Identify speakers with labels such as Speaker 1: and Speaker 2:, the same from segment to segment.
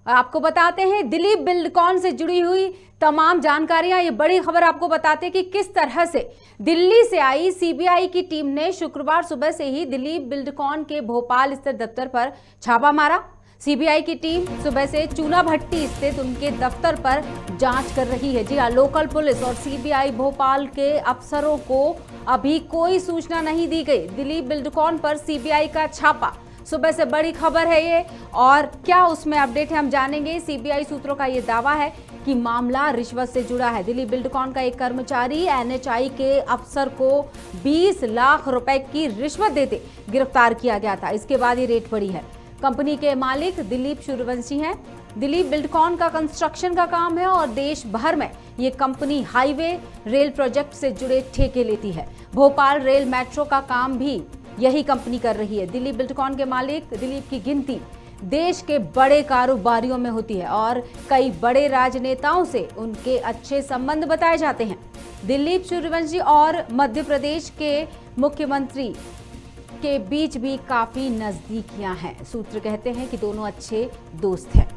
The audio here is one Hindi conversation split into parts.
Speaker 1: आपको बताते हैं दिलीप बिल्डकॉन से जुड़ी हुई तमाम जानकारियां। ये बड़ी खबर आपको बताते हैं कि किस तरह से दिल्ली से आई सीबीआई की टीम ने शुक्रवार सुबह से ही दिलीप बिल्डकॉन के भोपाल स्थित दफ्तर पर छापा मारा। सीबीआई की टीम सुबह से चूना भट्टी स्थित उनके दफ्तर पर जांच कर रही है। जी हां, लोकल पुलिस और सीबीआई भोपाल के अफसरों को अभी कोई सूचना नहीं दी गई। दिलीप बिल्डकॉन पर सीबीआई का छापा, सुबह से बड़ी खबर है ये, और क्या उसमें अपडेट है हम जानेंगे। सीबीआई सूत्रों का ये दावा है कि मामला रिश्वत से जुड़ा है। दिलीप बिल्डकॉन का एक कर्मचारी एनएचआई के अफसर को 20 लाख रुपए की रिश्वत देते गिरफ्तार किया गया था। इसके बाद ये रेड पड़ी है। कंपनी के मालिक दिलीप सूर्यवंशी हैं। दिलीप बिल्डकॉन का कंस्ट्रक्शन का काम है और देश भर में ये कंपनी हाईवे रेल प्रोजेक्ट से जुड़े ठेके लेती है। भोपाल रेल मेट्रो का काम भी यही कंपनी कर रही है। दिलीप बिल्डकॉन के मालिक दिलीप की गिनती देश के बड़े कारोबारियों में होती है और कई बड़े राजनेताओं से उनके अच्छे संबंध बताए जाते हैं। दिलीप सूर्यवंशी और मध्य प्रदेश के मुख्यमंत्री के बीच भी काफी नजदीकियां हैं। सूत्र कहते हैं कि दोनों अच्छे दोस्त हैं।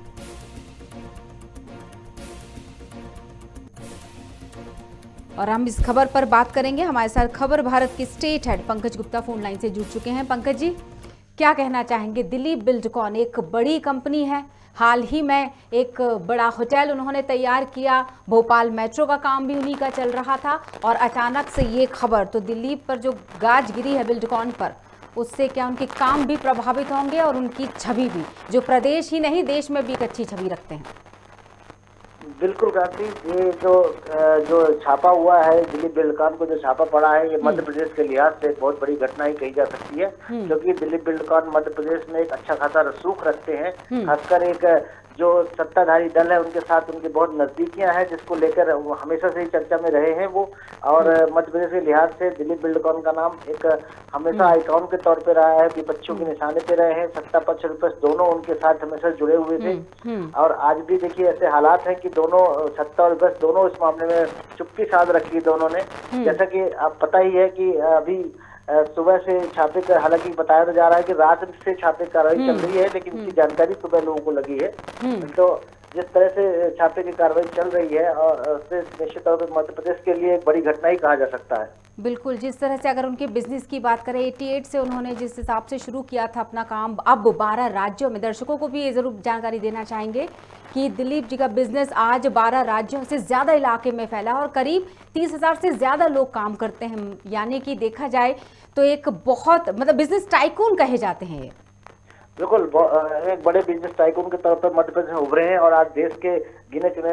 Speaker 1: और हम इस खबर पर बात करेंगे। हमारे साथ खबर भारत के state head Pankaj Gupta phone line से जुड़ चुके हैं। पंकज जी, क्या कहना चाहेंगे? दिलीप बिल्डकॉन एक बड़ी कंपनी है, हाल ही में एक बड़ा होटल उन्होंने तैयार किया, भोपाल मेट्रो का काम भी उन्हीं का चल रहा था, और अचानक से ये खबर, तो दिलीप पर जो गाज गिरी है बिल्डकॉन पर, उससे क्या उनके काम भी प्रभावित होंगे और उनकी छवि भी, जो प्रदेश ही नहीं देश में भी एक अच्छी छवि रखते हैं?
Speaker 2: बिल्कुल क्रांति, ये जो छापा हुआ है, दिलीप बिल्डकॉन को जो छापा पड़ा है, ये मध्य प्रदेश के लिहाज से एक बहुत बड़ी घटना ही कही जा सकती है, क्योंकि दिलीप बिल्डकॉन मध्य प्रदेश में एक अच्छा खासा रसूख रखते हैं। खासकर एक जो सत्ताधारी दल है उनके साथ उनकी बहुत नजदीकियां हैं, जिसको लेकर वो हमेशा से ही चर्चा में रहे हैं वो। और मध्य प्रदेश के लिहाज से दिलीप बिल्डकॉन का नाम एक हमेशा आइकॉन के तौर पे रहा है, विपक्षियों के निशाने पे रहे हैं। सत्ता पक्ष विपक्ष दोनों उनके साथ हमेशा जुड़े हुए थे। और आज भी देखिए ऐसे हालात हैं कि दोनों सत्ता और विपक्ष दोनों इस मामले में चुप्पी साध रखी दोनों ने। जैसा कि आप पता ही है कि अभी सुबह से छापे का, हालांकि बताया तो जा रहा है कि रात से छापे कार्रवाई चल रही है, लेकिन इसकी जानकारी सुबह लोगों को लगी है। तो जिस तरह से छापे की कार्रवाई चल रही है, और उससे निश्चित तौर पर मध्य प्रदेश के लिए एक बड़ी घटना ही कहा जा सकता है।
Speaker 1: बिल्कुल, जिस तरह से अगर उनके बिजनेस की बात करें, 88 से उन्होंने जिस हिसाब से शुरू किया था अपना काम, अब 12 राज्यों में, दर्शकों को भी ये जरूर जानकारी देना चाहेंगे कि दिलीप जी का बिजनेस आज 12 राज्यों से ज्यादा इलाके में फैला है और करीब 30,000 से ज्यादा लोग काम करते हैं। यानी कि देखा जाए तो एक बहुत बिजनेस टाइकून कहे जाते हैं ये।
Speaker 2: बिल्कुल, एक बड़े बिजनेस टाइकून के तौर पर मध्य प्रदेश में उभरे हैं और आज देश के गिने चुने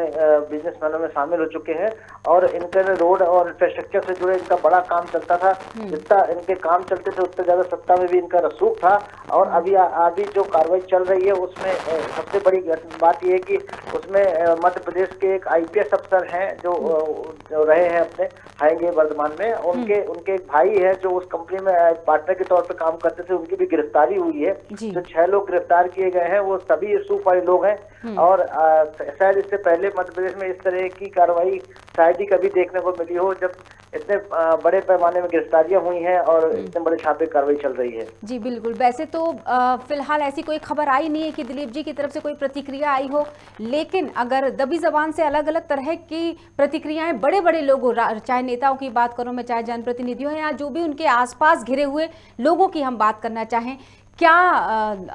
Speaker 2: बिजनेसमैनों में शामिल हो चुके हैं। और इनके रोड और इंफ्रास्ट्रक्चर से जुड़े इनका बड़ा काम चलता था। जितना इनके काम चलते थे उतने ज्यादा सत्ता में भी इनका रसूख था। और अभी जो कार्रवाई चल रही है उसमें सबसे बड़ी बात यह है कि उसमें मध्य प्रदेश के एक आईपीएस अफसर हैं जो रहे हैं अपने हाईवे वर्धमान में, उनके एक भाई है जो उस कंपनी में पार्टनर के तौर पर काम करते थे, उनकी भी गिरफ्तारी हुई है। जो 6 लोग गिरफ्तार किए गए हैं वो सभी सूख वाले लोग हैं। और शायद इससे पहले मध्य प्रदेश में इस तरह की कार्रवाई शायद ही कभी देखने को मिली हो, जब इतने बड़े पैमाने में गिरफ्तारियां हुई हैं और इतने बड़े छापे कार्रवाई चल रही है।
Speaker 1: जी बिल्कुल, वैसे तो फिलहाल ऐसी कोई खबर आई नहीं है कि दिलीप जी की तरफ से कोई प्रतिक्रिया आई हो, लेकिन अगर दबी जबान से अलग अलग तरह की प्रतिक्रियाएं बड़े बड़े लोगों, चाहे नेताओं की बात करो मैं, चाहे जनप्रतिनिधियों या जो भी उनके आसपास घिरे हुए लोगों की हम बात करना चाहें, क्या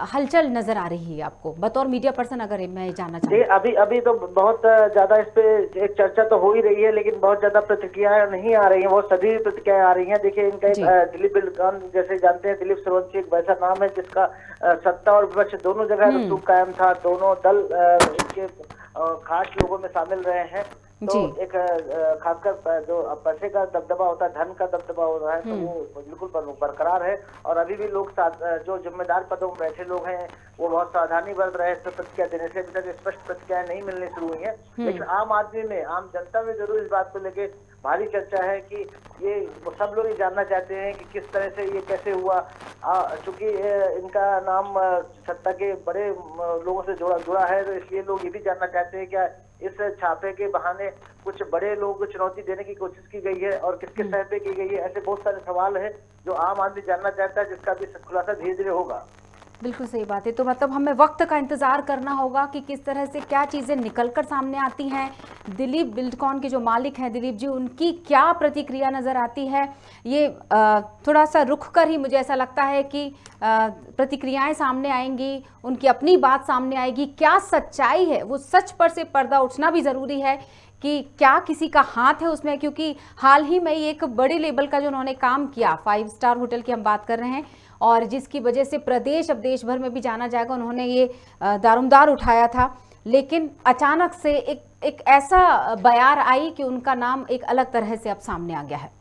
Speaker 1: हलचल नजर आ रही है आपको बतौर मीडिया पर्सन, अगर मैं जानना चाहूँ?
Speaker 2: अभी तो बहुत ज्यादा इस पे एक चर्चा तो हो ही रही है, लेकिन बहुत ज्यादा प्रतिक्रियाएं नहीं आ रही हैं। बहुत सभी प्रतिक्रियाएं आ रही हैं। देखिए, इनका एक दिलीप बिल्डकॉन, जैसे जानते हैं, दिलीप सूर्यवंशी एक वैसा नाम है जिसका सत्ता और विपक्ष दोनों जगह रसूख कायम था। दोनों दल इनके खास लोगों में शामिल रहे हैं। तो एक खासकर जो पैसे का दबदबा होता है, धन का दबदबा होता है, तो वो बिल्कुल बरकरार है। और अभी भी लोग जो जिम्मेदार पदों में बैठे लोग हैं वो बहुत सावधानी बरत रहे हैं। प्रतिक्रिया देने से अभी तक स्पष्ट प्रतिक्रियाएं नहीं मिलनी शुरू हुई है, लेकिन आम आदमी में, आम जनता में जरूर इस बात को लेके भारी चर्चा है कि ये सब लोग ये जानना चाहते हैं कि किस तरह से ये कैसे हुआ। चूंकि इनका नाम सत्ता के बड़े लोगों से जुड़ा है, तो इसलिए लोग ये भी जानना चाहते हैं क्या इस छापे के बहाने कुछ बड़े लोगों को चुनौती देने की कोशिश की गई है और किसके सह पे की गई है। ऐसे बहुत सारे सवाल हैं जो आम आदमी जानना चाहता है, जिसका भी खुलासा धीरे धीरे होगा।
Speaker 1: बिल्कुल सही बात है। तो मतलब हमें वक्त का इंतज़ार करना होगा कि किस तरह से क्या चीज़ें निकल कर सामने आती हैं। दिलीप बिल्डकॉन के जो मालिक हैं दिलीप जी, उनकी क्या प्रतिक्रिया नज़र आती है, ये थोड़ा सा रुक कर ही मुझे ऐसा लगता है कि प्रतिक्रियाएं सामने आएंगी, उनकी अपनी बात सामने आएगी। क्या सच्चाई है, वो सच पर से पर्दा उठना भी ज़रूरी है कि क्या किसी का हाथ है उसमें, क्योंकि हाल ही में एक बड़े लेवल का जो उन्होंने काम किया, 5 स्टार होटल की हम बात कर रहे हैं, और जिसकी वजह से प्रदेश अब देश भर में भी जाना जाएगा। उन्होंने ये दारोमदार उठाया था, लेकिन अचानक से एक ऐसा बयार आई कि उनका नाम एक अलग तरह से अब सामने आ गया है।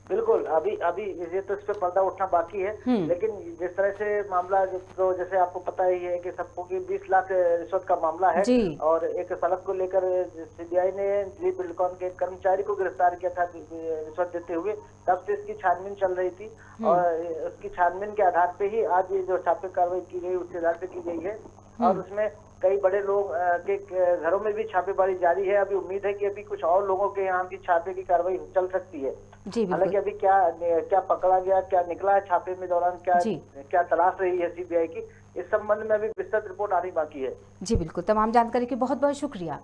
Speaker 2: बिल्कुल, अभी अभी ये तो इस पे पर्दा उठना बाकी है, लेकिन जिस तरह से मामला तो जैसे आपको पता ही है कि सबको कि 20 लाख रिश्वत का मामला है, और एक सड़क को लेकर सीबीआई ने दिलीप बिल्डकॉन के कर्मचारी को गिरफ्तार किया था रिश्वत देते हुए। तब से इसकी छानबीन चल रही थी, और उसकी छानबीन के आधार पे ही आज ये जो छापे कार्रवाई की गई उसके आधार पे की गई है, और उसमें कई बड़े लोग के घरों में भी छापेमारी जारी है। अभी उम्मीद है कि अभी कुछ और लोगों के यहाँ भी छापे की कार्रवाई चल सकती है। हालांकि अभी क्या पकड़ा गया, क्या निकला है छापे में दौरान, क्या तलाश रही है सीबीआई की, इस संबंध में अभी विस्तृत रिपोर्ट आनी बाकी है।
Speaker 1: जी बिल्कुल, तमाम जानकारी के बहुत बहुत शुक्रिया।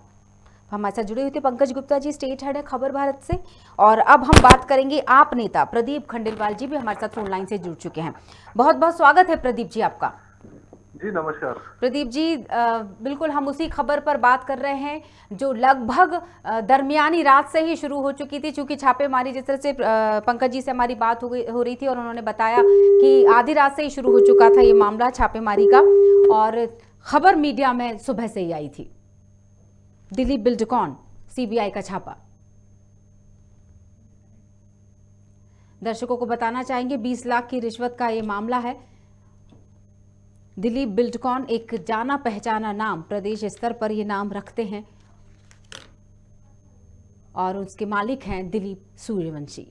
Speaker 1: हमारे साथ जुड़े हुए थे पंकज गुप्ता जी, स्टेट हेड है खबर भारत से। और अब हम बात करेंगे आप नेता प्रदीप खंडेलवाल जी भी हमारे साथ फोन लाइन से जुड़ चुके हैं। बहुत बहुत स्वागत है प्रदीप जी आपका।
Speaker 3: जी नमस्कार
Speaker 1: प्रदीप जी, बिल्कुल हम उसी खबर पर बात कर रहे हैं जो लगभग दरमियानी रात से ही शुरू हो चुकी थी, चूंकि छापेमारी जिस तरह से पंकज जी से हमारी बात हो रही थी और उन्होंने बताया कि आधी रात से ही शुरू हो चुका था ये मामला छापेमारी का, और खबर मीडिया में सुबह से ही आई थी। दिलीप बिल्डकॉन, सीबीआई का छापा। दर्शकों को बताना चाहेंगे 20 लाख की रिश्वत का ये मामला है। दिलीप बिल्डकॉन एक जाना पहचाना नाम, प्रदेश स्तर पर ये नाम रखते हैं, और उसके मालिक हैं दिलीप सूर्यवंशी।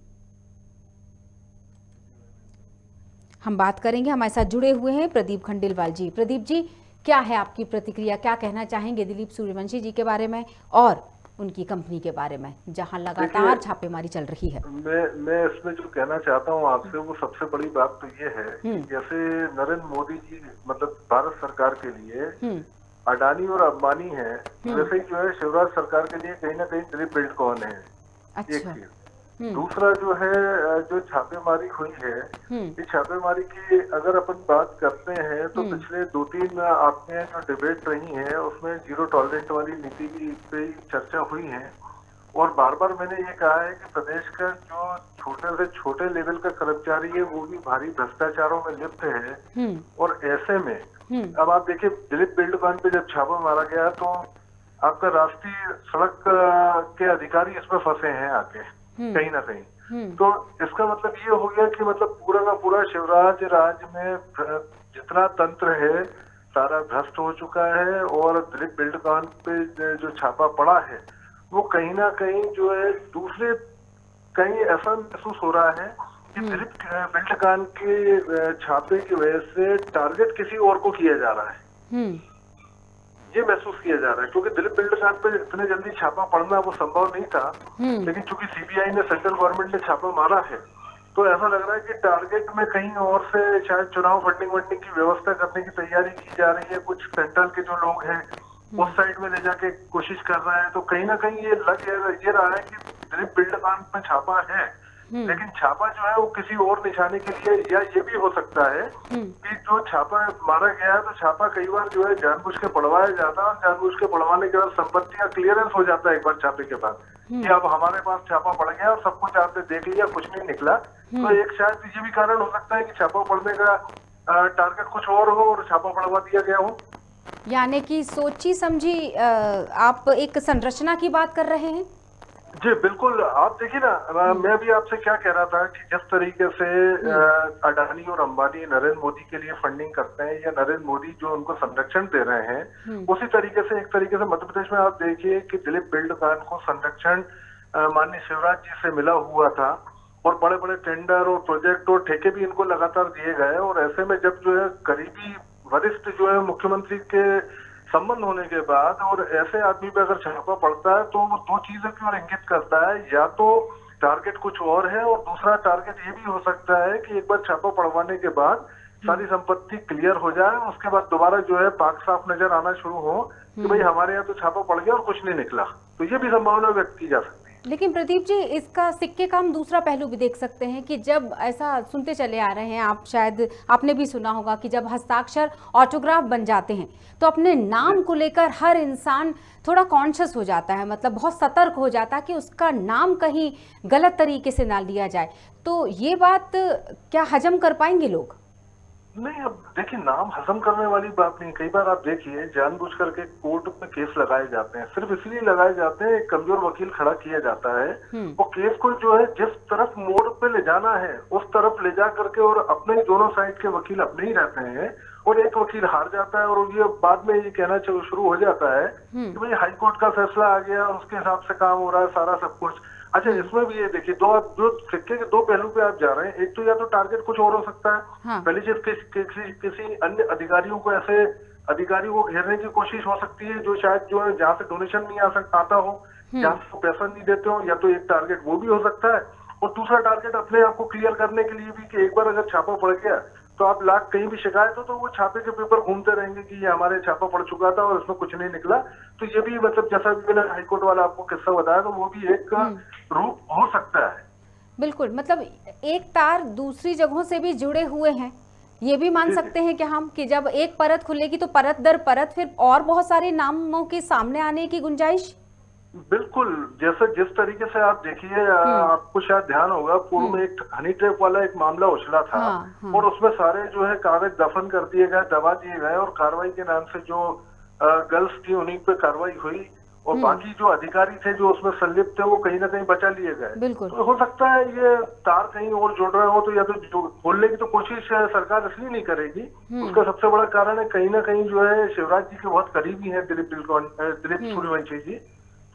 Speaker 1: हम बात करेंगे, हमारे साथ जुड़े हुए हैं प्रदीप खंडेलवाल जी। प्रदीप जी, क्या है आपकी प्रतिक्रिया, क्या कहना चाहेंगे दिलीप सूर्यवंशी जी के बारे में और उनकी कंपनी के बारे में, जहां लगातार छापेमारी चल रही है?
Speaker 3: मैं इसमें जो कहना चाहता हूं आपसे, वो सबसे बड़ी बात तो ये है कि जैसे नरेंद्र मोदी जी मतलब भारत सरकार के लिए अडानी और अंबानी है, वैसे ही जो है शिवराज सरकार के लिए कहीं ना कहीं दिलीप बिल्डकॉन है।
Speaker 1: अच्छा।
Speaker 3: एक चीज। दूसरा जो है, जो छापेमारी हुई है, इस छापेमारी की अगर अपन बात करते हैं तो पिछले 2-3 आपने जो डिबेट रही है उसमें जीरो टॉलरेंस वाली नीति की पे चर्चा हुई है, और बार बार मैंने ये कहा है कि प्रदेश का जो छोटे से छोटे लेवल का कर्मचारी है वो भी भारी भ्रष्टाचारों में लिप्त है। और ऐसे में अब आप देखिए, दिलीप बिल्डकॉन पे जब छापा मारा गया तो आपका राष्ट्रीय सड़क के अधिकारी इसमें फंसे हैं आके कहीं ना कहीं। तो इसका मतलब ये हो गया कि मतलब पूरा का पूरा शिवराज राज्य में जितना तंत्र है सारा भ्रष्ट हो चुका है, और दिलीप बिल्डकॉन पे जो छापा पड़ा है वो कहीं ना कहीं जो है दूसरे कहीं ऐसा महसूस हो रहा है कि दिलीप बिल्डकॉन के छापे की वजह से टारगेट किसी और को किया जा रहा है, ये महसूस किया जा रहा है। क्योंकि दिलीप बिल्डकॉन पे इतने जल्दी छापा पड़ना वो संभव नहीं था, लेकिन चूंकि सीबीआई ने, सेंट्रल गवर्नमेंट ने छापा मारा है, तो ऐसा लग रहा है कि टारगेट में कहीं और से शायद चुनाव फंडिंग वंडिंग की व्यवस्था करने की तैयारी की जा रही है। कुछ सेंट्रल के जो लोग हैं उस साइड में ले जाके कोशिश कर रहा है। तो कहीं ना कहीं ये लग ये रहा है कि दिलीप बिल्डकॉन पे छापा है, लेकिन छापा जो है वो किसी और निशाने के लिए, या ये भी हो सकता है कि जो छापा मारा गया है तो छापा कई बार जो है जानबूझ के पड़वाया जाता है, और जानबूझ के पड़वाने के बाद संपत्ति का क्लियरेंस हो जाता है एक बार छापे के बाद कि अब हमारे पास छापा पड़ गया और सब कुछ आपने देख लिया, कुछ नहीं निकला। तो एक शायद ये भी कारण हो सकता है कि छापा पड़ने का टारगेट कुछ और हो और छापा पड़वा दिया गया हो।
Speaker 1: यानी कि सोची समझी आप एक संरचना की बात कर रहे हैं?
Speaker 3: जी बिल्कुल। आप देखिए ना, मैं भी आपसे क्या कह रहा था कि जिस तरीके से अडानी और अंबानी नरेंद्र मोदी के लिए फंडिंग करते हैं, या नरेंद्र मोदी जो उनको संरक्षण दे रहे हैं, उसी तरीके से एक तरीके से मध्य प्रदेश में आप देखिए कि दिलीप बिल्डकॉन को संरक्षण माननीय शिवराज जी से मिला हुआ था, और बड़े बड़े टेंडर और प्रोजेक्ट और ठेके भी इनको लगातार दिए गए। और ऐसे में जब जो है करीबी वरिष्ठ जो है मुख्यमंत्री के संबंध होने के बाद और ऐसे आदमी पे अगर छापा पड़ता है तो वो दो चीजों की ओर इंगित करता है, या तो टारगेट कुछ और है, और दूसरा टारगेट ये भी हो सकता है कि एक बार छापा पड़वाने के बाद सारी संपत्ति क्लियर हो जाए, उसके बाद दोबारा जो है पाक साफ नजर आना शुरू हो कि भाई हमारे यहाँ तो छापा पड़ गया और कुछ नहीं निकला, तो ये भी संभावना व्यक्त की जा सकती है।
Speaker 1: लेकिन प्रदीप जी, इसका सिक्के का हम दूसरा पहलू भी देख सकते हैं कि जब ऐसा सुनते चले आ रहे हैं, आप शायद आपने भी सुना होगा कि जब हस्ताक्षर ऑटोग्राफ बन जाते हैं तो अपने नाम को लेकर हर इंसान थोड़ा कॉन्शियस हो जाता है, मतलब बहुत सतर्क हो जाता है कि उसका नाम कहीं गलत तरीके से ना लिया जाए। तो ये बात क्या हजम कर पाएंगे लोग?
Speaker 3: नहीं, अब देखिए, नाम हजम करने वाली बात नहीं। कई बार आप देखिए जानबूझ करके कोर्ट में केस लगाए जाते हैं, सिर्फ इसलिए लगाए जाते हैं, एक कमजोर वकील खड़ा किया जाता है, वो केस को जो है जिस तरफ मोड़ पे ले जाना है उस तरफ ले जा करके, और अपने ही दोनों साइड के वकील अपने ही रहते हैं, और एक वकील हार जाता है और ये बाद में ये कहना शुरू हो जाता है कि भाई हाई कोर्ट का फैसला आ गया, उसके हिसाब से काम हो रहा है सारा सब कुछ। अच्छा, इसमें भी ये देखिए, जो सिक्के के दो पहलू पे आप जा रहे हैं, एक तो या तो टारगेट कुछ और हो सकता है,
Speaker 1: हाँ।
Speaker 3: पहली चीज किसी अन्य अधिकारियों को, ऐसे अधिकारियों को घेरने की कोशिश हो सकती है जो शायद जो है जहाँ से डोनेशन नहीं आता हो, जहाँ से पैसा नहीं देते हो, या तो एक टारगेट वो भी हो सकता है, और दूसरा टारगेट अपने आप को क्लियर करने के लिए भी कि एक बार अगर छापा पड़ गया तो आप लाख कहीं भी शिकायत हो तो वो छापे के पेपर घूमते रहेंगे कि ये हमारे छापा पड़ चुका था और इसमें कुछ नहीं निकला। तो ये भी मतलब जैसा भी मैंने हाईकोर्ट वाला आपको किस्सा बताया, तो वो भी एक रूप हो सकता है।
Speaker 1: बिल्कुल, मतलब एक तार दूसरी जगहों से भी जुड़े हुए हैं, ये भी मान सकते हैं कि हम, कि जब एक परत खुलेगी तो परत दर परत फिर और बहुत सारे नामों के सामने आने की गुंजाइश।
Speaker 3: बिल्कुल, जैसे जिस तरीके से आप देखिए, आपको शायद ध्यान होगा, पूर्व में एक हनी ट्रैप वाला एक मामला उछला था, और उसमें सारे जो है कागज दफन कर दिए गए, दबा दिए गए, और कार्रवाई के नाम से जो गर्ल्स थी उन्हीं पे कार्रवाई हुई, और बाकी जो अधिकारी थे जो उसमें संलिप्त थे वो कहीं ना कहीं बचा लिए गए। तो हो सकता है ये तार कहीं और जुड़ रहा हो, तो या तो खोलने की तो कोशिश सरकार इसलिए नहीं करेगी, उसका सबसे बड़ा कारण है कहीं ना कहीं जो है शिवराज जी के बहुत करीबी है दिलीप सूर्यवंशी जी,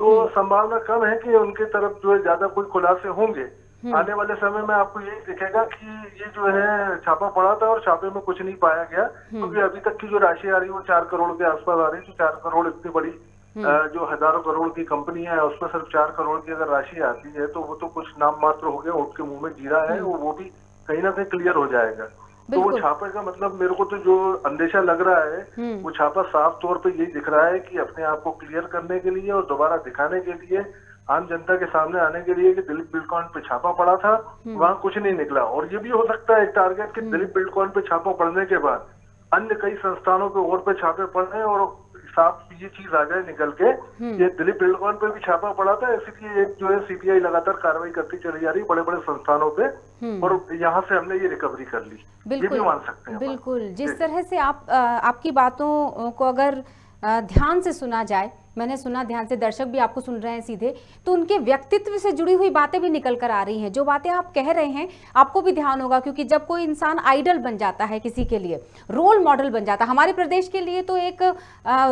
Speaker 3: तो संभावना कम है कि उनके तरफ जो है ज्यादा कोई खुलासे होंगे। आने वाले समय में आपको यही दिखेगा कि ये जो है छापा पड़ा था और छापे में कुछ नहीं पाया गया, क्योंकि अभी तक की जो राशि आ रही है वो 4 करोड़ के आसपास आ रही है। 4 करोड़ इतनी बड़ी जो हजारों करोड़ की कंपनी है, उसमें सिर्फ 4 करोड़ की अगर राशि आती है तो वो तो कुछ नाम मात्र हो गया, ऊँट के मुंह में जीरा है, वो भी कहीं ना कहीं क्लियर हो जाएगा। तो वो छापे का मतलब मेरे को तो जो अंदेशा लग रहा है, वो छापा साफ तौर पे यही दिख रहा है कि अपने आप को क्लियर करने के लिए और दोबारा दिखाने के लिए, आम जनता के सामने आने के लिए कि दिलीप बिल्डकॉन पे छापा पड़ा था, वहाँ कुछ नहीं निकला। और ये भी हो सकता है एक टारगेट कि दिलीप बिल्डकॉन पे छापा पड़ने के बाद अन्य कई संस्थानों पे और पे छापे पड़े और साफ ये चीज आ जाए निकल के, ये दिलीप बिल्डकॉन पे भी छापा पड़ा था, इसलिए एक जो है सीबीआई लगातार कार्रवाई करती चली जा रही बड़े बड़े संस्थानों पे, और यहाँ से हमने ये रिकवरी कर ली। ये भी मान सकते हैं।
Speaker 1: बिल्कुल, जिस तरह से आपकी बातों को अगर ध्यान से सुना जाए, मैंने सुना ध्यान से, दर्शक भी आपको सुन रहे हैं सीधे, तो उनके व्यक्तित्व से जुड़ी हुई बातें भी निकल कर आ रही हैं। जो बातें आप कह रहे हैं आपको भी ध्यान होगा, क्योंकि जब कोई इंसान आइडल बन जाता है, किसी के लिए रोल मॉडल बन जाता है, हमारे प्रदेश के लिए तो एक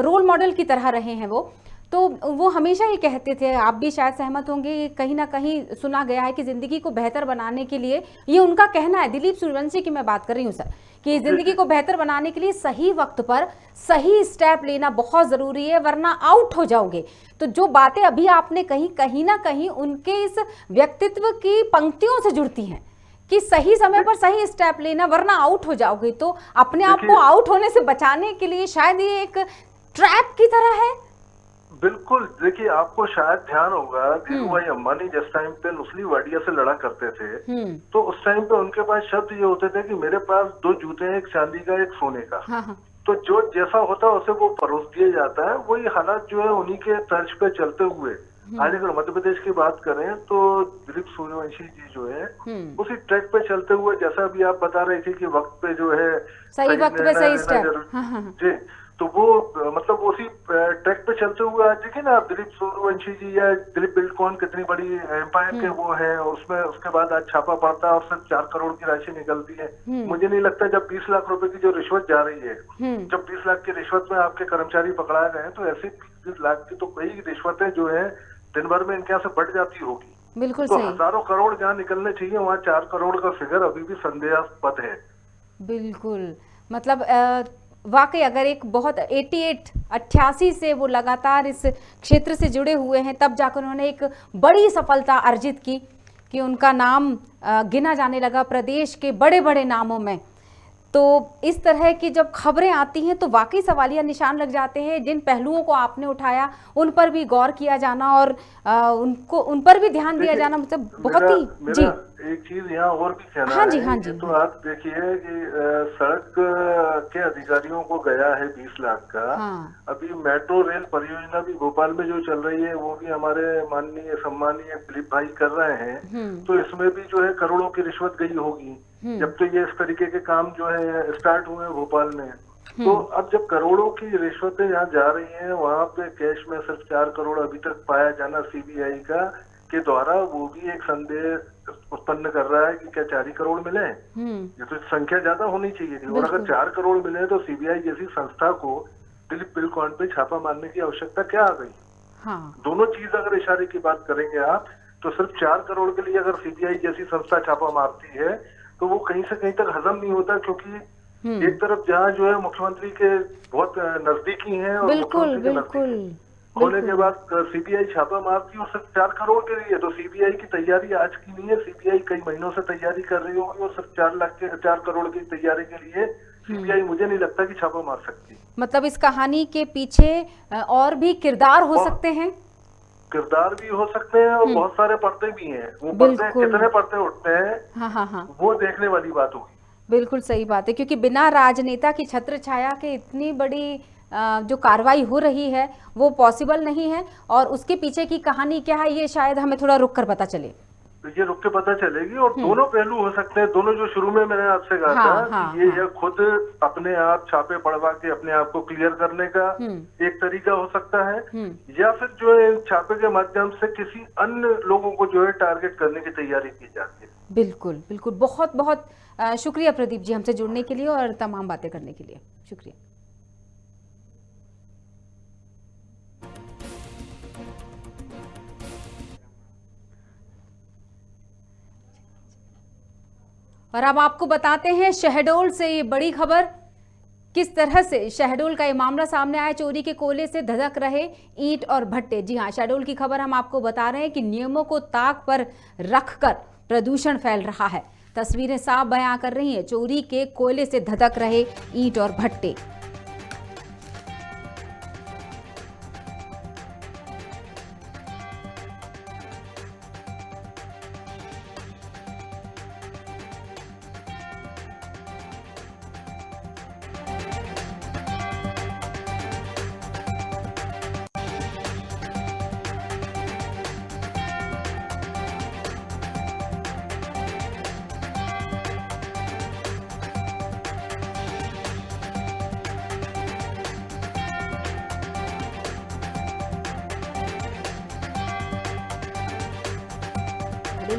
Speaker 1: रोल मॉडल की तरह रहे हैं तो वो हमेशा ही कहते थे, आप भी शायद सहमत होंगे, कहीं ना कहीं सुना गया है कि जिंदगी को बेहतर बनाने के लिए, ये उनका कहना है, दिलीप सूर्यवंशी की मैं बात कर रही हूँ सर, कि जिंदगी को बेहतर बनाने के लिए सही वक्त पर सही स्टेप लेना बहुत जरूरी है, वरना आउट हो जाओगे। तो जो बातें अभी आपने कहीं ना कहीं उनके इस व्यक्तित्व की पंक्तियों से जुड़ती हैं कि सही समय पर सही स्टेप लेना, वरना आउट हो जाओगे। तो अपने आप को आउट होने से बचाने के लिए शायद ये एक ट्रैप की तरह है।
Speaker 3: बिल्कुल, देखिए, आपको शायद ध्यान होगा धीरू भाई अंबानी जिस टाइम पे नुस्ली वाडिया से लड़ा करते थे, तो उस टाइम पे उनके पास शब्द ये होते थे कि मेरे पास 2 जूते हैं, एक चांदी का एक सोने का। तो जो जैसा होता है उसे वो परोस दिया जाता है। वही हालात जो है उन्हीं के तर्ज पे चलते हुए आज अगर मध्य प्रदेश की बात करें तो दिलीप सूर्यवंशी जी जो है उसी ट्रैक पे चलते हुए, जैसा भी आप बता रहे थे कि वक्त पे जो है
Speaker 1: सही वक्त पे सही स्टेप
Speaker 3: जी, तो वो मतलब उसी ट्रैक पे चलते हुए आज देखिए ना, दिलीप सूर्यवंशी जी या दिलीप बिल्डकॉन कितनी बड़ी एम्पायर के वो है, उसमें उसके बाद आज छापा पड़ता है और सिर्फ 4 करोड़ की राशि निकलती है। मुझे नहीं लगता, जब 20 लाख रुपए की जो रिश्वत जा रही है, जब 20 लाख की रिश्वत में आपके कर्मचारी पकड़ाए गए, तो ऐसी 20 लाख की तो कई रिश्वतें जो है दिन भर में इनके यहाँ से बढ़ जाती होगी।
Speaker 1: बिल्कुल
Speaker 3: तो
Speaker 1: सही।
Speaker 3: हजारों करोड़ जहाँ निकलने चाहिए वहाँ 4 करोड़ का फिगर अभी भी संदेहास्पद है।
Speaker 1: बिल्कुल, मतलब वाकई अगर एक बहुत 88 से वो लगातार इस क्षेत्र से जुड़े हुए हैं, तब जाकर उन्होंने एक बड़ी सफलता अर्जित की कि उनका नाम गिना जाने लगा प्रदेश के बड़े बड़े नामों में। तो इस तरह की जब खबरें आती हैं तो वाकई सवालिया निशान लग जाते हैं। जिन पहलुओं को आपने उठाया उन पर भी गौर किया जाना और उन पर भी ध्यान दिया जाना, मतलब बहुत ही जी।
Speaker 3: एक चीज यहाँ और भी कहना
Speaker 1: हाँ जी,
Speaker 3: है,
Speaker 1: हाँ जी,
Speaker 3: तो आप देखिए कि सड़क के अधिकारियों को गया है 20 लाख का।
Speaker 1: हाँ।
Speaker 3: अभी मेट्रो रेल परियोजना भी भोपाल में जो चल रही है वो भी हमारे माननीय सम्मानीय दिलीप भाई कर रहे हैं, तो इसमें भी जो है करोड़ों की रिश्वत गई होगी जब तो ये इस तरीके के काम जो है स्टार्ट हुए हैं भोपाल में। तो अब जब करोड़ों की रिश्वतें यहाँ जा रही हैं, वहाँ पे कैश में सिर्फ 4 करोड़ अभी तक पाया जाना सीबीआई का के द्वारा, वो भी एक संदेह उत्पन्न कर रहा है कि क्या 4 करोड़ मिले। ये तो संख्या ज्यादा होनी चाहिए थी, और अगर 4 करोड़ मिले तो सीबीआई जैसी संस्था को दिलीप बिल्डकॉन पे छापा मारने की आवश्यकता क्या आ गई।
Speaker 1: हाँ। दोनों
Speaker 3: चीज अगर इशारे की बात करेंगे आप, तो सिर्फ 4 करोड़ के लिए अगर सीबीआई जैसी संस्था छापा मारती है तो वो कहीं से कहीं तक हजम नहीं होता, क्योंकि एक तरफ जहाँ जो है मुख्यमंत्री के बहुत नजदीकी हैं और
Speaker 1: बिल्कुल
Speaker 3: होने के बाद सीबीआई छापा मारती है और सिर्फ 4 करोड़ के लिए। तो सीबीआई की तैयारी आज की नहीं है, सीबीआई कई महीनों से तैयारी कर रही होगी, और सिर्फ 4 करोड़ की तैयारी के लिए सीबीआई मुझे नहीं लगता कि छापा मार सकती।
Speaker 1: मतलब इस कहानी के पीछे और भी किरदार हो सकते हैं,
Speaker 3: किरदार भी हो सकते हैं और बहुत सारे पर्दे भी हैं। वो पर्दे कितने पर्दे उठते हैं, हाँ, वो देखने वाली बात होगी।
Speaker 1: बिल्कुल सही बात है, क्योंकि बिना राजनेता की छत्र छाया के इतनी बड़ी जो कार्रवाई हो रही है वो पॉसिबल नहीं है, और उसके पीछे की कहानी क्या है ये शायद हमें थोड़ा रुक कर पता चले।
Speaker 3: तो ये रुक के पता चलेगी, और दोनों पहलू हो सकते हैं। दोनों जो शुरू में मैंने आपसे कहा था कि ये खुद अपने आप छापे पड़वा के अपने आप को क्लियर करने का एक तरीका हो सकता है, या फिर जो है छापे के माध्यम से किसी अन्य लोगों को जो है टारगेट करने की तैयारी की जाती है।
Speaker 1: बिल्कुल बिल्कुल, बहुत बहुत शुक्रिया प्रदीप जी हमसे जुड़ने के लिए और तमाम बातें करने के लिए, शुक्रिया। और अब आपको बताते हैं शहडोल से ये बड़ी खबर, किस तरह से शहडोल का ये मामला सामने आया। चोरी के कोयले से धधक रहे ईंट और भट्टे। जी हाँ, शहडोल की खबर हम आपको बता रहे हैं कि नियमों को ताक पर रखकर प्रदूषण फैल रहा है। तस्वीरें साफ बयां कर रही हैं, चोरी के कोयले से धधक रहे ईंट और भट्टे।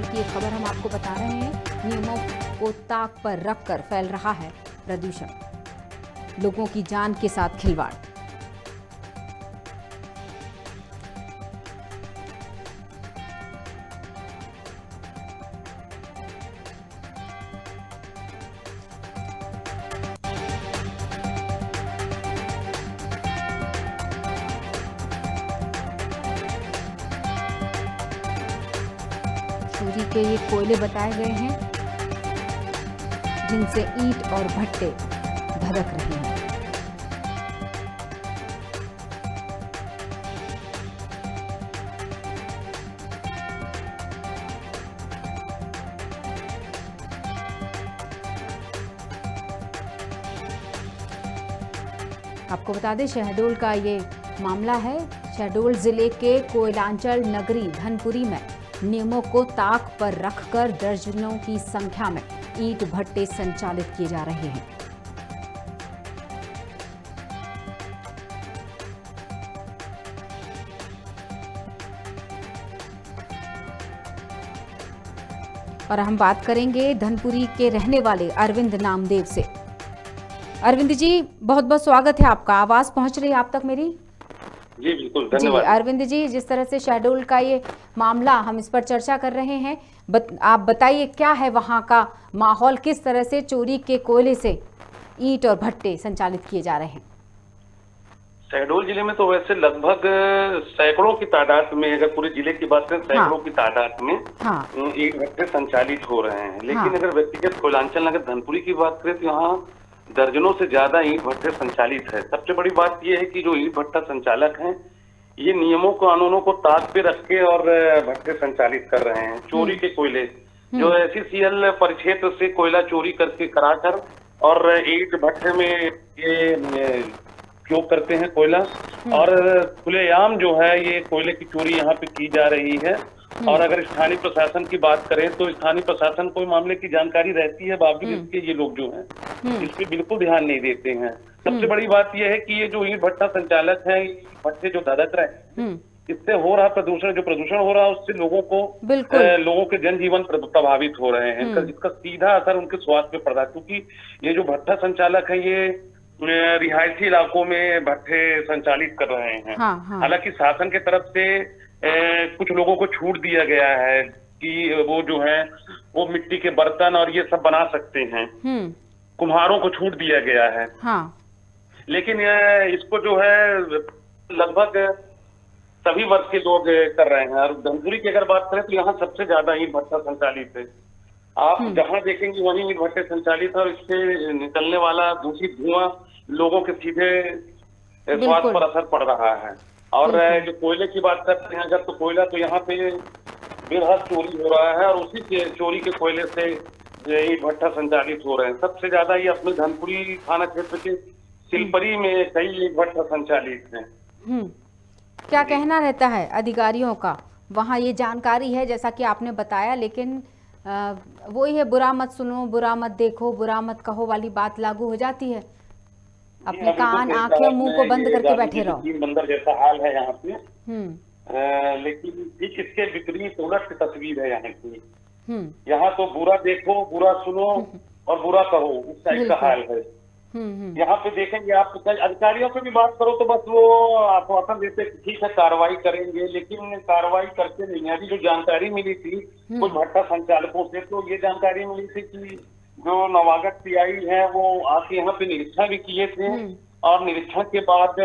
Speaker 1: की खबर हम आपको बता रहे हैं, नियमों को ताक पर रखकर फैल रहा है प्रदूषण, लोगों की जान के साथ खिलवाड़। चोरी के ये कोयले बताए गए हैं जिनसे ईंट और भट्टे धधक रहे हैं। आपको बता दें शहडोल का ये मामला है। शहडोल जिले के कोयलांचल नगरी धनपुरी में नियमों को ताक पर रखकर दर्जनों की संख्या में ईंट भट्टे संचालित किए जा रहे हैं। और हम बात करेंगे धनपुरी के रहने वाले अरविंद नामदेव से। अरविंद जी, बहुत बहुत स्वागत है आपका। आवाज पहुंच रही है आप तक मेरी?
Speaker 4: जी बिल्कुल, धन्यवाद।
Speaker 1: जी अरविंद जी, जिस तरह से शहडोल का ये मामला हम इस पर चर्चा कर रहे हैं, आप बताइए क्या है वहाँ का माहौल, किस तरह से चोरी के कोयले से ईंट और भट्टे संचालित किए जा रहे हैं?
Speaker 4: शहडोल जिले में तो वैसे लगभग सैकड़ों की तादाद में, अगर पूरे जिले की बात करें सैकड़ों की तादाद में ईंट भट्टे संचालित हो रहे हैं। लेकिन अगर व्यक्तिगत कोयलांचल नगर धनपुरी की बात करें तो यहाँ दर्जनों से ज्यादा ईंट भट्टे संचालित है। सबसे बड़ी बात यह है कि जो ईंट भट्टा संचालक हैं, ये नियमों कानूनों को ताक पे रख के और भट्टे संचालित कर रहे हैं। चोरी के कोयले जो SECL परिक्षेत्र से कोयला चोरी करके कराकर और ईंट भट्टे में ये उपयोग करते हैं कोयला, और खुलेआम जो है ये कोयले की चोरी यहाँ पे की जा रही है। और अगर स्थानीय प्रशासन की बात करें तो स्थानीय प्रशासन को मामले की जानकारी रहती है, बावजूद इसके ये लोग जो हैं इस पे बिल्कुल ध्यान नहीं देते हैं। सबसे बड़ी बात यह है कि ये जो ईंट भट्टा संचालक हैं, भट्टे जो धधक रहे हैं, इससे हो रहा प्रदूषण, जो प्रदूषण हो रहा है उससे लोगों के जनजीवन प्रभावित हो रहे हैं। इसका सीधा असर उनके स्वास्थ्य पे पड़ रहा है, क्योंकि ये जो भट्टा संचालक है ये रिहायशी इलाकों में भट्टे संचालित कर रहे हैं। हालांकि शासन के तरफ से कुछ लोगों को छूट दिया गया है कि वो जो है वो मिट्टी के बर्तन और ये सब बना सकते हैं, कुम्हारों को छूट दिया गया है। लेकिन इसको जो है लगभग सभी वर्ग के लोग कर रहे हैं। और धनपुरी की अगर बात करें तो यहाँ सबसे ज्यादा ईंट भट्टा संचालित है। आप जहाँ देखेंगे वहीं ईंट भट्टे संचालित है, और इससे निकलने वाला दूषित धुआं लोगों के सीधे स्वास्थ्य पर असर पड़ रहा है। और जो कोयले की बात करते हैं अगर, तो कोयला तो यहाँ पे बेहद चोरी हो रहा है, और उसी के चोरी के कोयले से ईंट भट्टा संचालित हो रहे हैं। सबसे ज्यादा ये अपने धनपुरी थाना क्षेत्र के सिलपरी में कई ईंट भट्टा संचालित हैं।
Speaker 1: क्या कहना रहता है अधिकारियों का? वहाँ ये जानकारी है जैसा कि आपने बताया, लेकिन वही है, बुरा मत सुनो, बुरा मत देखो, बुरा मत कहो वाली बात लागू हो जाती है। अपने कान, आंखें, मुंह को बंद करके बैठे रहो।
Speaker 4: बंदर जैसा हाल है यहाँ पे। लेकिन ठीक इसके विपरीत उलट तस्वीर है यहाँ की। यहाँ तो बुरा देखो, बुरा सुनो और बुरा कहो, इस टाइप का हाल है। यहाँ पे देखेंगे आप, अधिकारियों से भी बात करो तो बस वो आश्वासन देते ठीक है कार्रवाई करेंगे, लेकिन कार्रवाई करते नहीं है। अभी जो जानकारी मिली थी कुछ भट्टा संचालकों से, तो ये जानकारी मिली थी कि जो नवागत PI है वो आके यहाँ पे निरीक्षण भी किए थे, और निरीक्षण के बाद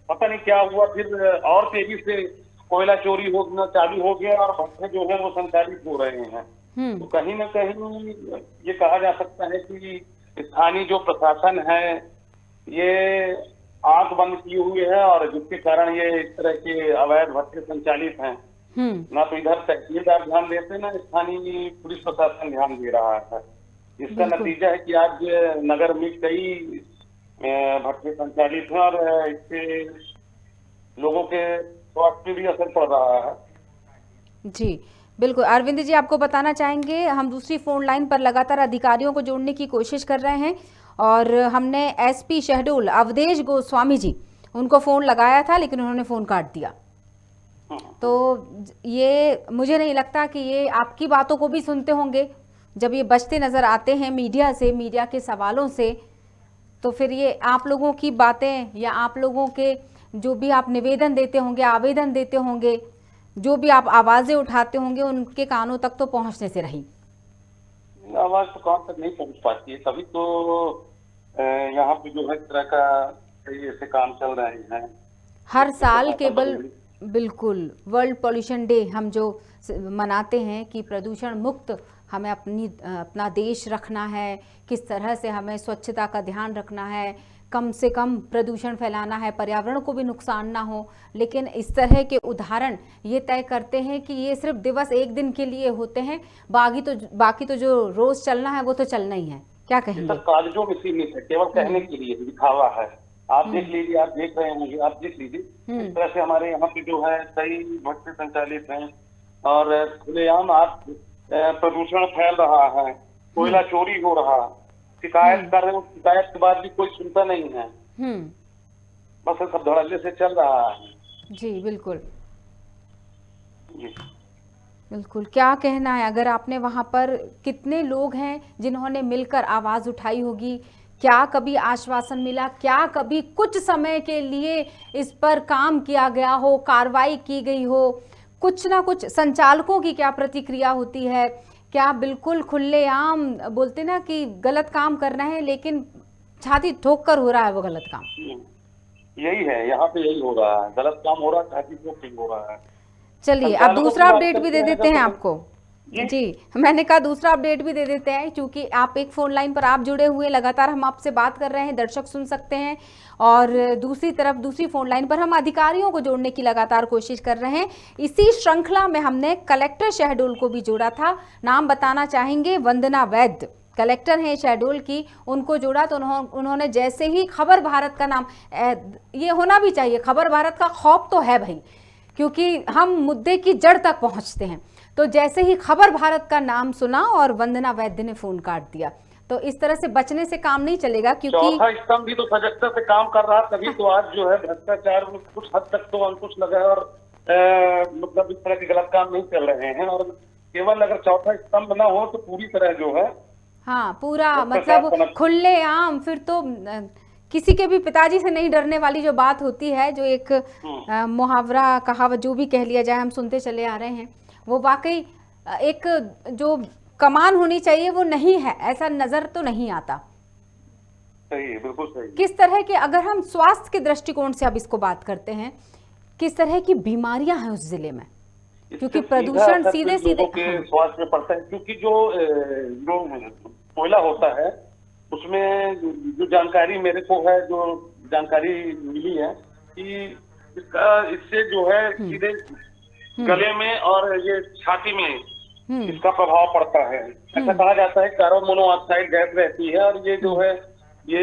Speaker 4: पता नहीं क्या हुआ, फिर और तेजी से कोयला चोरी होना चालू हो गया और भट्टे जो है वो संचालित हो रहे हैं। तो कहीं ना कहीं ये कहा जा सकता है कि स्थानीय जो प्रशासन है ये आंख बंद किए हुए है, और जिसके कारण ये इस तरह के अवैध भट्टे संचालित हैं। ना तो इधर तहसीलदार ध्यान देते, ना स्थानीय पुलिस प्रशासन ध्यान दे रहा है। इसका नतीजा है कि आज नगर में कई भट्टे संचालित हैं, और इससे लोगों के स्वास्थ्य पे भी असर पड़ रहा है।
Speaker 1: जी बिल्कुल। अरविंद जी, आपको बताना चाहेंगे, हम दूसरी फोन लाइन पर लगातार अधिकारियों को जोड़ने की कोशिश कर रहे हैं, और हमने SP शहडोल अवधेश गोस्वामी जी उनको फोन लगाया था, लेकिन उन्होंने फोन काट दिया। तो ये मुझे नहीं लगता कि ये आपकी बातों को भी सुनते होंगे जब ये बचते नजर आते हैं मीडिया से, मीडिया के सवालों से। तो फिर ये आप लोगों की बातें या आप लोगों के जो भी आप निवेदन देते होंगे, आवेदन देते होंगे, जो भी आप आवाजें उठाते होंगे, उनके कानों तक तो पहुंचने से रही।
Speaker 4: आवाज तो कान तक नहीं पहुंच पाती है, तभी तो यहाँ पे जो है इस तरह का कई ऐसे काम चल रहे हैं।
Speaker 1: हर साल केवल बिल्कुल वर्ल्ड पॉल्यूशन डे हम जो मनाते हैं कि प्रदूषण मुक्त हमें अपना देश रखना है, किस तरह से हमें स्वच्छता का ध्यान रखना है, कम से कम प्रदूषण फैलाना है, पर्यावरण को भी नुकसान ना हो। लेकिन इस तरह के उदाहरण ये तय करते हैं कि ये सिर्फ दिवस एक दिन के लिए होते हैं, बाकी तो जो रोज चलना है वो तो चलना ही है। क्या कहेंगे?
Speaker 4: कागजों में सीमित है, केवल कहने के लिए दिखावा है। आप देख लीजिए, आप देख रहे होंगे, आप देख लीजिए इस तरह से हमारे यहाँ पे जो है कई भट्टे संचालित हैं, और खुलेआम आप प्रदूषण फैल रहा है, कोयला चोरी हो रहा, शिकायत कर रहे हो, शिकायत के बाद भी कोई सुनता नहीं है। बस सब धड़ल्ले से चल रहा है।
Speaker 1: जी बिल्कुल
Speaker 4: जी
Speaker 1: बिल्कुल। क्या कहना है, अगर आपने वहां पर कितने लोग हैं जिन्होंने मिलकर आवाज उठाई होगी? क्या कभी आश्वासन मिला? क्या कभी कुछ समय के लिए इस पर काम किया गया हो, कार्रवाई की गई हो? कुछ ना कुछ संचालकों की क्या प्रतिक्रिया होती है? क्या बिल्कुल खुलेआम बोलते ना कि गलत काम करना है, लेकिन छाती ठोक कर हो रहा है वो गलत काम?
Speaker 4: यही है, यहाँ पे यही हो रहा है, गलत काम हो रहा है, छाती ठोक कर हो रहा है।
Speaker 1: चलिए अब दूसरा अपडेट भी दे देते हैं आपको। जी, मैंने कहा दूसरा अपडेट भी दे देते हैं, क्योंकि आप एक फोन लाइन पर आप जुड़े हुए, लगातार हम आपसे बात कर रहे हैं, दर्शक सुन सकते हैं, और दूसरी तरफ दूसरी फोन लाइन पर हम अधिकारियों को जोड़ने की लगातार कोशिश कर रहे हैं। इसी श्रृंखला में हमने कलेक्टर शहडोल को भी जोड़ा था। नाम बताना चाहेंगे, वंदना वैद्य कलेक्टर हैं शहडोल की, उनको जोड़ा तो उन्होंने जैसे ही खबर भारत का नाम, ये होना भी चाहिए, खबर भारत का खौफ तो है भाई, क्योंकि हम मुद्दे की जड़ तक पहुंचते हैं। तो जैसे ही खबर भारत का नाम सुना और वंदना वैद्य ने फोन काट दिया, तो इस तरह से बचने से काम नहीं चलेगा, क्योंकि
Speaker 4: चौथा स्तंभ भी तो सजगता से काम कर रहा, तभी तो आज जो है भ्रष्टाचार में कुछ हद तक तो अंकुश लगा है, और मतलब इस तरह के गलत काम नहीं चल रहे हैं। और केवल अगर चौथा स्तंभ ना हो तो पूरी तरह जो है,
Speaker 1: हाँ, पूरा मतलब खुले आम, फिर तो किसी के भी पिताजी से नहीं डरने वाली जो बात होती है, जो एक मुहावरा कहावत जो भी कह लिया जाए, हम सुनते चले आ रहे हैं, वो वाकई एक जो कमान होनी चाहिए वो नहीं है, ऐसा नजर तो नहीं आता।
Speaker 4: सही है, बिल्कुल सही।
Speaker 1: किस तरह के, अगर हम स्वास्थ्य के दृष्टिकोण से अब इसको बात करते हैं, किस तरह की बीमारियां हैं उस जिले में, क्योंकि प्रदूषण सीधे सीधे
Speaker 4: स्वास्थ्य में पड़ता है, क्योंकि जो कोयला होता है उसमें जो जानकारी मेरे को है, जो जानकारी मिली है कि इससे जो है सीधे गले में और ये छाती में इसका प्रभाव पड़ता है। ऐसा कहा जाता है कार्बन मोनोऑक्साइड गैस रहती है, और ये जो है ये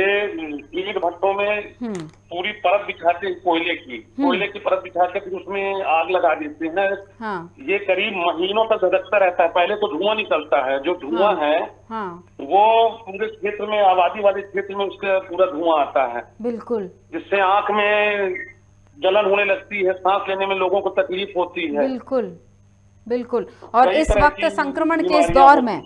Speaker 4: ईंट भट्टों में पूरी परत बिछाते हैं, कोयले की परत बिछा के फिर उसमें आग लगा देते हैं।
Speaker 1: हाँ।
Speaker 4: ये करीब महीनों तक धधकता रहता है, पहले तो धुआं निकलता है, जो धुआं है वो पूरे क्षेत्र में, आबादी वाले क्षेत्र में उसका पूरा धुआं आता है,
Speaker 1: बिल्कुल,
Speaker 4: जिससे आंख में जलन होने लगती है, सांस लेने में लोगों को तकलीफ होती है।
Speaker 1: बिल्कुल बिल्कुल। और इस वक्त संक्रमण के इस दौर में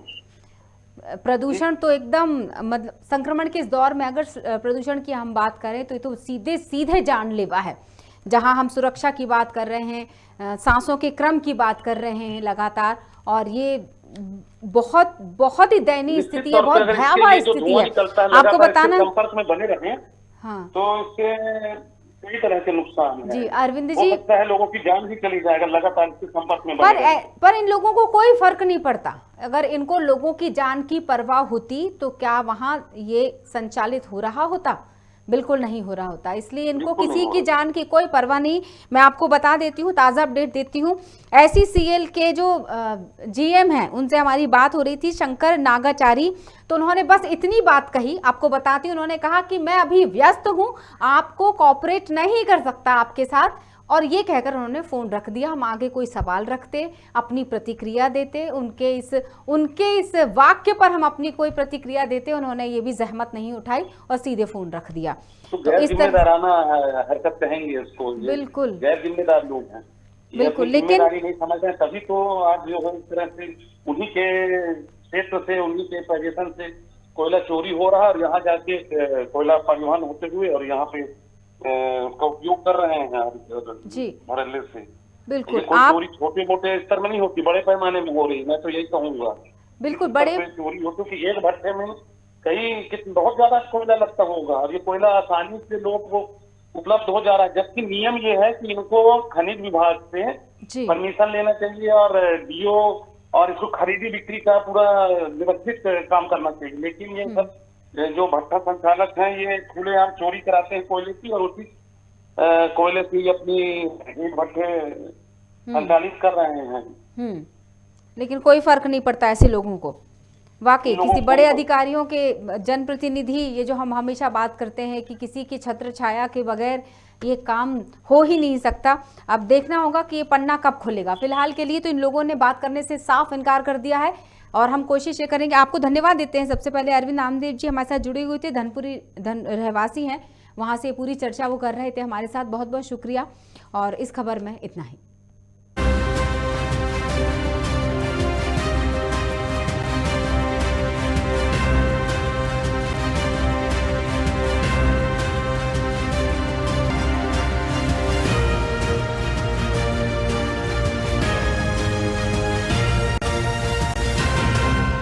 Speaker 1: प्रदूषण तो एकदम, मतलब संक्रमण के इस दौर में अगर प्रदूषण की हम बात करें तो ये तो सीधे सीधे जानलेवा है। जहां हम सुरक्षा की बात कर रहे हैं, सांसों के क्रम की बात कर रहे हैं लगातार, और ये बहुत बहुत ही दयनीय स्थिति है, बहुत भयावह स्थिति है। आपको बताना,
Speaker 4: संपर्क में बने रहे,
Speaker 1: हाँ,
Speaker 4: तो इससे कई तरह के नुकसान है।
Speaker 1: जी अरविंद
Speaker 4: हो
Speaker 1: जी,
Speaker 4: सकता है लोगों की जान भी चली जाएगा लगातार इसके संपर्क में
Speaker 1: पर इन लोगों को कोई फर्क नहीं पड़ता। अगर इनको लोगों की जान की परवाह होती तो क्या वहां ये संचालित हो रहा होता? बिल्कुल नहीं हो रहा होता। इसलिए इनको किसी की जान की कोई परवाह नहीं। मैं आपको बता देती हूँ, ताज़ा अपडेट देती हूँ, SECL के जो GM हैं उनसे हमारी बात हो रही थी, शंकर नागाचारी, तो उन्होंने बस इतनी बात कही, आपको बताती हूँ। उन्होंने कहा कि मैं अभी व्यस्त हूँ, आपको कोऑपरेट नहीं कर सकता आपके साथ, और ये कहकर उन्होंने फ़ोन रख दिया। हम आगे कोई सवाल रखते, अपनी प्रतिक्रिया देते, उनके इस वाक्य पर हम अपनी कोई प्रतिक्रिया देते, उन्होंने ये भी जहमत नहीं उठाई और सीधे फ़ोन रख दिया।
Speaker 4: तो इस जिम्मेदाराना हरकत कहेंगे उसको,
Speaker 1: बिल्कुल
Speaker 4: गैर जिम्मेदार लोग हैं,
Speaker 1: बिल्कुल, लेकिन
Speaker 4: नहीं समझ रहे, तभी तो आज जो है इस तरह से उन्हीं के क्षेत्र से, उन्हीं के पोजीशन से कोयला चोरी हो रहा है, और यहाँ जाके कोयला परिवहन होते हुए और यहाँ पे उसका उपयोग कर रहे हैं
Speaker 1: जी
Speaker 4: धड़ल्ले से।
Speaker 1: बिल्कुल,
Speaker 4: आप चोरी छोटे मोटे स्तर में नहीं होती, बड़े पैमाने में हो रही। मैं तो यही कहूंगा,
Speaker 1: बिल्कुल बड़े
Speaker 4: चोरी होती, कि एक भट्टे में बहुत ज्यादा कोयला लगता होगा, और ये कोयला आसानी से लोग को उपलब्ध हो जा रहा है। जबकि नियम ये है कि इनको खनिज विभाग से परमिशन लेना चाहिए, और DO और इसको खरीदी बिक्री का पूरा व्यवस्थित काम करना चाहिए। लेकिन ये सब जो भट्टा संचालक हैं ये खुलेआम चोरी कराते हैं कोयले की, और उसी कोयले से अपनी भट्टे संचालित कर रहे हैं।
Speaker 1: लेकिन कोई फर्क नहीं पड़ता ऐसे लोगों को। वाकई किसी बड़े अधिकारियों के, जनप्रतिनिधि, ये जो हम हमेशा बात करते हैं कि किसी की छत्र छाया के बगैर ये काम हो ही नहीं सकता। अब देखना होगा कि ये पन्ना कब खुलेगा। फिलहाल के लिए तो इन लोगों ने बात करने से साफ इनकार कर दिया है, और हम कोशिश ये करेंगे। आपको धन्यवाद देते हैं। सबसे पहले अरविंद नामदेव जी हमारे साथ जुड़े हुए थे, धनपुरी रहवासी हैं, वहाँ से पूरी चर्चा वो कर रहे थे हमारे साथ। बहुत बहुत शुक्रिया, और इस खबर में इतना ही।